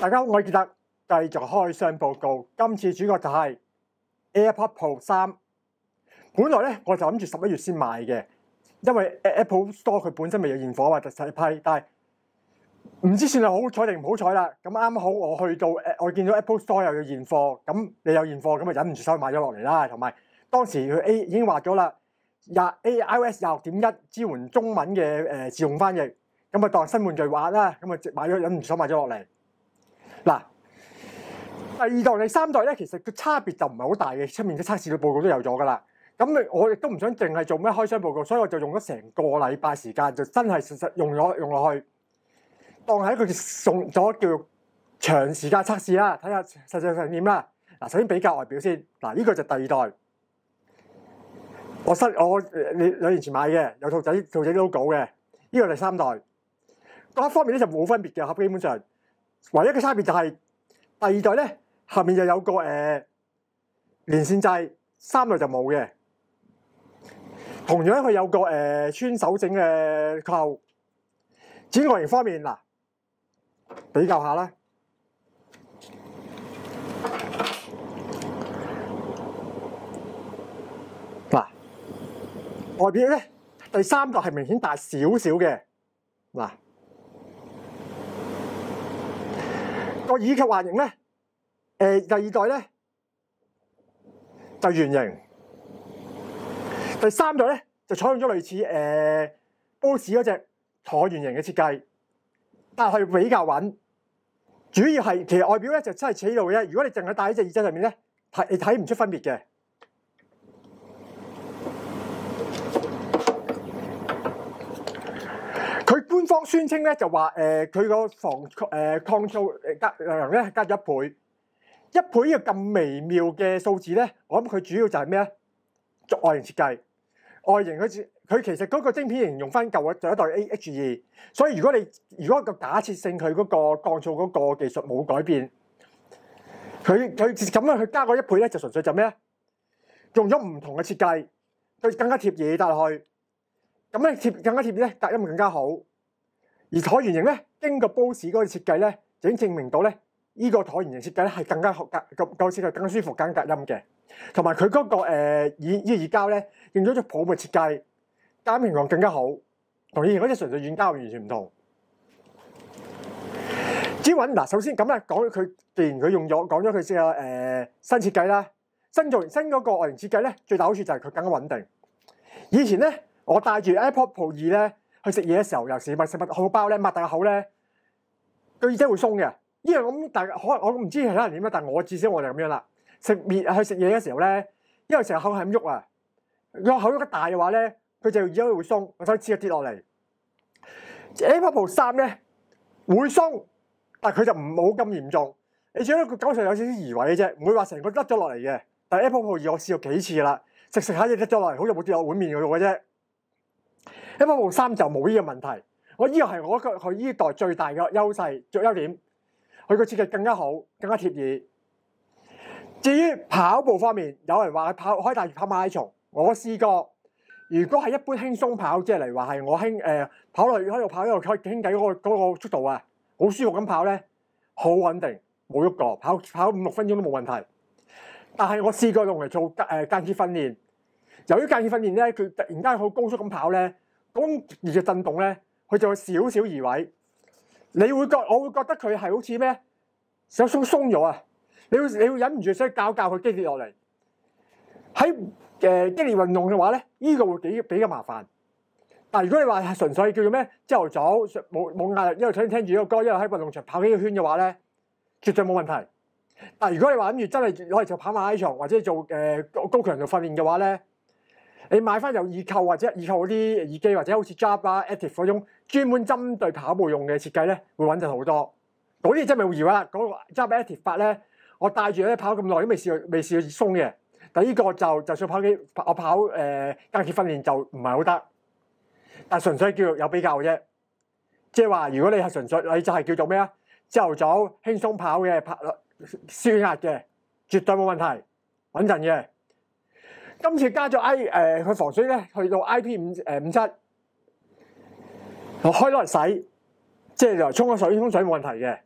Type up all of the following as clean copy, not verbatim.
大家好，我係傑特，繼續開箱報告。今次主角就係 AirPods Pro 3。本來咧我就諗住11月先買嘅，因為 Apple Store 佢本身未有現貨或者細批，但係唔知算係好彩定唔好彩啦。咁啱好我去到我見到 Apple Store 又有現貨，咁你有現貨咁啊忍唔住手買咗落嚟啦。同埋當時佢已經話咗啦，iOS 26.1支援中文嘅自動翻譯，咁啊當新玩具玩啦，咁啊買咗忍唔住手買咗落嚟。嗱，第二代、第三代咧，其實個差別就唔係好大嘅，出面嘅測試嘅報告都有咗噶啦。咁我亦都唔想淨係做咩開箱報告，所以我就用咗成個禮拜時間，就真係實用落去，當係一個送咗叫長時間測試啦，睇下實際上點啦。嗱，首先比較外表先，嗱呢個就第二代，我2年前買嘅，有兔仔 logo 嘅，呢個第三代，嗰一方面咧就冇分別嘅，基本上。唯一嘅差別就係第二代咧，後面就有個連線掣，三代就冇嘅。同樣佢有個穿手整嘅扣。至於外形方面，嗱比較下啦。嗱，外表咧第三代係明顯大少少嘅，嗱。個耳及環形咧，第二代咧就圓形，第三代咧就採用咗類似Bose 嗰隻橢圓形嘅設計，但係比較穩。主要係其實外表咧就真係似呢度嘅。如果你淨係戴喺隻耳仔上面咧，你睇唔出分別嘅。佢官方宣稱咧就話佢個抗噪量咧加咗1倍，呢個咁微妙嘅數字咧，我諗佢主要就係咩咧？外形設計，外形佢其實嗰個晶片仍然用翻舊一代 H2，所以如果個假設性佢嗰個降噪嗰個技術冇改變，佢咁樣去加個1倍咧，就純粹就咩咧？用咗唔同嘅設計，佢更加貼嘢帶落去。咁咧更加貼咧，隔音更加好。而橢圓形咧，經過 Bose 嗰個設計咧，就已經證明到咧，呢個橢圓形設計咧係更加夠設計更加舒服、更加隔音嘅。同埋佢嗰個耳膠咧，用咗隻泡沫設計，隔音情況更加好，同以前嗰隻純粹軟膠完全唔同。至於嗱，首先咁咧講佢，既然佢講咗佢新設計啦，新嗰個外形設計咧，最大好處就係佢更加穩定。以前咧，我戴住 AirPods Pro 2咧去食嘢嘅時候，尤其是食麥包咧，擘大個口咧，個耳仔會鬆嘅。呢樣咁，但係可能我唔知其他人點啦，但係我至少我就咁樣啦。去食嘢嘅時候咧，因為成日口係咁喐啊，個口喐得大嘅話咧，佢就耳仔會鬆，我手指就跌落嚟。AirPods Pro 3咧會鬆，但係佢就唔冇咁嚴重。你只係個感覺上有少少移位嘅啫，唔會話成個甩咗落嚟嘅。但係 AirPods Pro 2我試過幾次啦，食下嘢甩咗落嚟，好似冇跌落碗面嗰度嘅啫。AirPods Pro 3就冇呢個問題，呢個係我覺得佢呢代最大嘅優點，佢個設計更加好，更加貼耳。至於跑步方面，有人話佢可以帶住跑馬拉松，我試過。如果係一般輕鬆跑，即係例如話係我跑落去喺度跑一路傾偈嗰個速度啊，好舒服咁跑咧，好穩定，冇喐過，跑5-6分鐘都冇問題。但係我試過用嚟做間歇訓練，由於間歇訓練咧，佢突然間好高速咁跑咧，嗰種熱嘅震動咧，佢就有少少移位。我會覺得佢係好似咩？手鬆咗啊！你會忍唔住想教佢激烈落嚟。喺激烈運動嘅話咧，呢個會比較麻煩。但係如果你話係純粹叫做咩，朝頭早冇壓力，一路聽住呢個歌，一路喺運動場跑幾個圈嘅話咧，絕對冇問題。但係如果你話諗住真係攞嚟做跑馬拉松或者做高強度訓練嘅話咧，你買翻有耳扣或者耳扣嗰啲耳機，或者好似 Jabra 啊 Active 嗰種專門針對跑步用嘅設計咧，會穩陣好多。嗰啲真係冇疑惑啦。嗰個 Jabra Active 8咧，我戴住咧跑咁耐都未試過鬆嘅。但係呢個就算我跑間歇訓練就唔係好得。但係純粹叫有比較啫。即係話如果你係純粹你就係叫做咩啊？朝頭早輕鬆跑嘅舒壓嘅，絕對冇問題，穩陣嘅。今次加咗佢防水咧，去到 IP57，我開攞嚟洗，即係沖水冇問題嘅。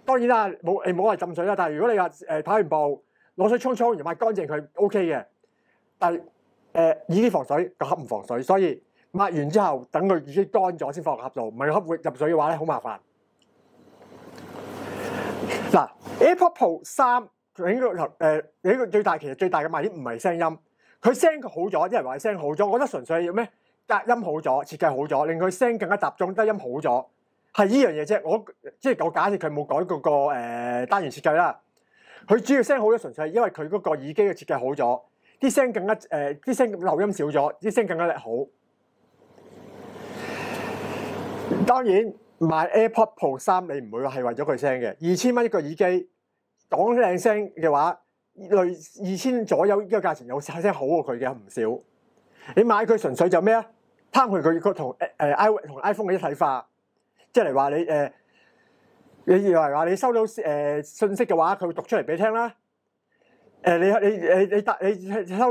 當然啦，你冇話浸水啦。但係如果你話跑完步攞水沖然抹乾淨佢 OK 嘅。但係耳機防水，個盒唔防水，所以抹完之後等佢已經乾咗先放個盒度，唔係個盒會入水嘅話咧，好麻煩。嗱 AirPods Pro 3佢呢個最大其實最大嘅賣點唔係聲音，佢聲好咗，啲人話聲好咗，我覺得純粹係咩隔音好咗，設計好咗，令佢聲更加集中，得音好咗，係呢樣嘢啫。我假設佢冇改嗰個單元設計啦，佢主要聲好咗，純粹係因為佢嗰個耳機嘅設計好咗，啲聲更加啲聲漏音少咗，啲聲更加好。當然買 AirPods Pro 3你唔會係為咗佢聲嘅，2000蚊一個耳機。講靚聲嘅話，類2000左右呢個價錢有聲好過佢嘅唔少。你買佢純粹就咩啊？貪佢同iPhone 嘅一體化，即係嚟話你以為話你收到信息嘅話，佢會讀出嚟俾你聽啦。你收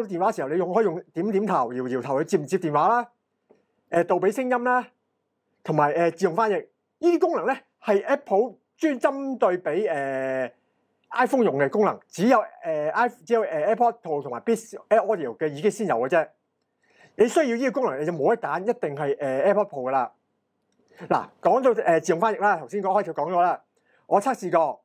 到電話嘅時候，你可以用點頭、搖頭去接唔接電話啦。杜比聲音啦，同埋自動翻譯呢啲功能咧，係 Apple 專針對俾iPhone 用嘅功能，只有AirPods Pro 同埋 Beats Audio 嘅耳機先有嘅啫。你需要呢個功能，你就冇得揀，一定係AirPods Pro 噶啦。嗱，講到自動翻譯啦，頭先開始講咗啦，我測試過，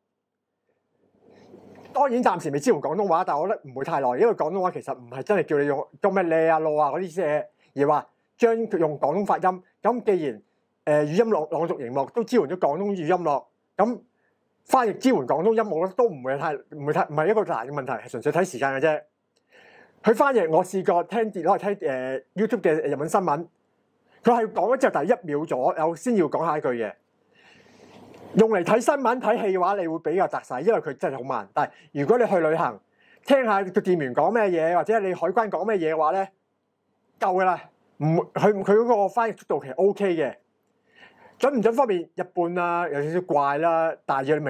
當然暫時未支援廣東話，但係我覺得唔會太耐，因為廣東話其實唔係真係叫你用咩咧啊、囉啊嗰啲嘢，而話將佢用廣東發音。咁既然語音朗讀熒幕都支援咗廣東語音咯，咁翻譯支援廣東音，我覺得都唔係一個大嘅問題，係純粹睇時間嘅啫。佢翻譯我試過聽 YouTube 嘅日文新聞，佢係講咗之後，第1秒左右先要講下一句嘅。用嚟睇新聞睇戲嘅話，你會比較窒勢，因為佢真係好慢。但係如果你去旅行，聽下個店員講咩嘢，或者你海關講咩嘢嘅話咧，夠噶啦。佢嗰個翻譯速度其實 OK 嘅。準唔準方面，一般啦，有少少怪啦，但係要你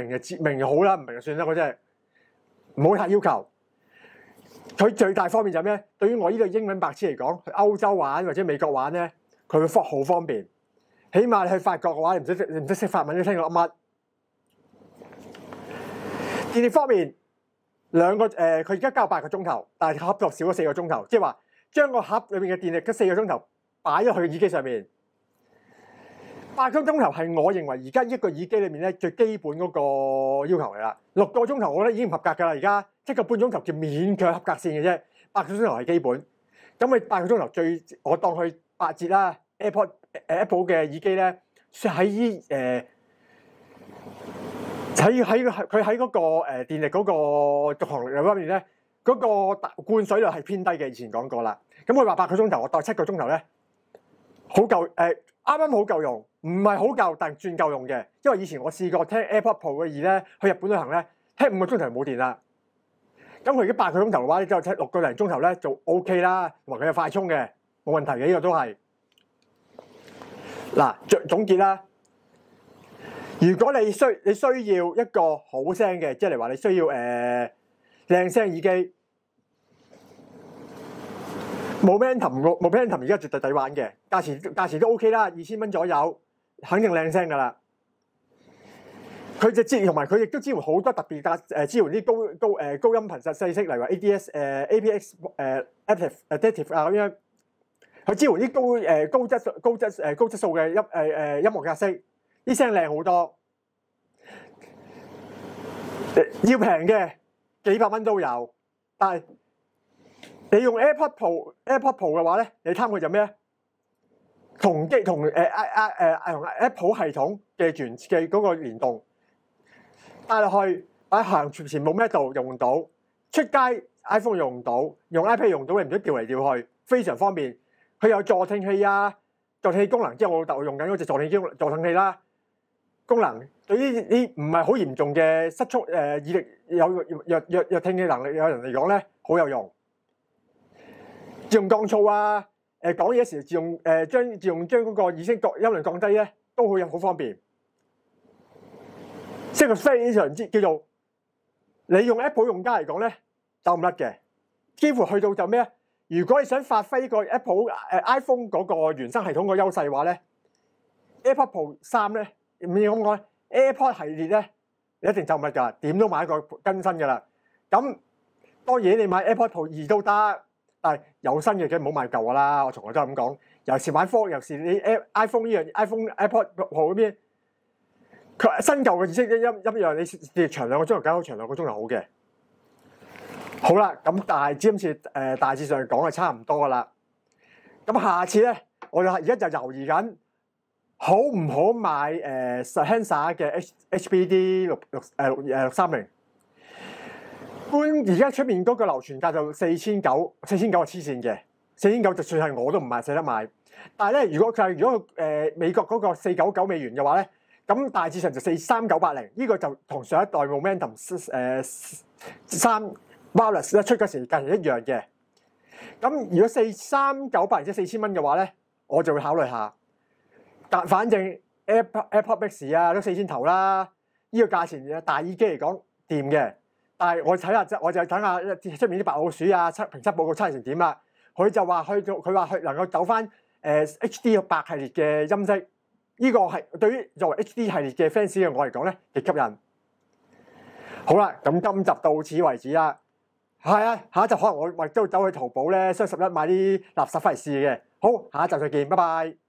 明就好啦，唔明就算啦，我真係唔好太要求。佢最大方面就係咩？對於我呢個英文白痴嚟講，去歐洲玩或者美國玩咧，佢會好方便。起碼你去法國嘅話，你唔識法文，你聽我噏乜？電力方面，佢而家交8個鐘頭，但係盒度少咗4個鐘頭，即係話將個盒裏面嘅電力嗰4個鐘頭擺咗去耳機上面。8個鐘頭係我認為而家一個耳機裏面咧最基本嗰個要求嚟啦。6個鐘頭我覺得已經唔合格㗎啦，而家7個半鐘頭叫勉強合格線嘅啫。8個鐘頭係基本。咁你8個鐘頭我當佢8折啦。Apple 嘅耳機咧喺佢喺嗰個電力嗰個續航力方面咧，嗰個灌水量係偏低嘅。以前講過啦。咁佢話8個鐘頭，我當7個鐘頭咧，好夠啱啱好夠用。唔係好夠，但係轉夠用嘅。因為以前我試過聽 AirPods Pro 嘅耳咧，去日本旅行咧，聽5個鐘頭冇電啦。咁佢而家8個鐘頭嘅話，你之後聽6個零鐘頭咧就 OK 啦，同埋佢有快充嘅，冇問題嘅。呢個都係嗱總結啦。如果你需要一個好聲嘅，即係嚟話你需要靚聲耳機，Momentum 而家絕對抵玩嘅，價錢都 OK 啦，2000蚊左右。肯定靚聲㗎啦！佢就同埋佢亦都支援好多特別支援啲高音頻實細色，例如話 ADS APX Adaptive 啊咁樣。佢支援啲高質素嘅音樂格式，啲聲靚好多。要平嘅幾百蚊都有，但係你用 AirPods Pro 嘅話咧，你貪佢就咩咧？同 Apple 系統嘅嗰個聯動帶落去，行全冇咩度用到，出街 iPhone 用唔到，用 iPad 用到，你唔使調嚟調去，非常方便。佢有助聽器啊，助聽器功能，即係我老豆用緊嗰隻助聽器啦。功能對於啲唔係好嚴重嘅失聰耳力有弱聽嘅能力有人嚟講咧，好有用。自動降噪啊！講嘢時自動將嗰個耳聲音量降低咧，都好方便。即係個非常之叫做你用 Apple 用家嚟講咧，走唔甩嘅。幾乎去到就咩啊？如果你想發揮個 iPhone 嗰個原生系統個優勢嘅話咧，AirPods Pro 3咧唔要咁講 ，AirPods 系列咧，你一定走唔甩㗎，點都買一個更新㗎啦。咁當然你買 AirPods Pro 2都得，但係有新嘅梗唔好買舊㗎啦。我從來都係咁講，尤其是買科，尤其是你 iPhone 呢樣 iPhone AirPods Pro 嗰邊，佢新舊嘅意識一樣，你長2個鐘頭梗好，長2個鐘頭好嘅。好啦，咁今次大致上講係差唔多㗎啦。咁下次咧，我哋而家就猶豫緊，好唔好買Sennheiser 嘅 HBD 630？而家出面嗰個流傳價就4900，4000係黐線嘅，4000就算係我都唔捨得買。但係咧，如果美國嗰個499美元嘅話咧，咁大致上就43980，呢個就同上一代 Momentum 3 Wireless 咧出嗰時價錢一樣嘅。咁如果43980即係4000蚊嘅話咧，我就會考慮下。但反正 AirPods Max 啊都4000頭啦，呢個價錢大耳機嚟講掂嘅。但係我就睇下出面啲白老鼠啊、評測報告差成點啦。佢就話佢能夠走翻HD 8系列嘅音色，呢個係對於作為 HD 系列嘅 fans 嘅我嚟講咧極吸引。好啦，咁今集到此為止啦。係啊，下一集可能我都走去淘寶咧，雙11買啲垃圾翻嚟試嘅。好，下一集再見，拜拜。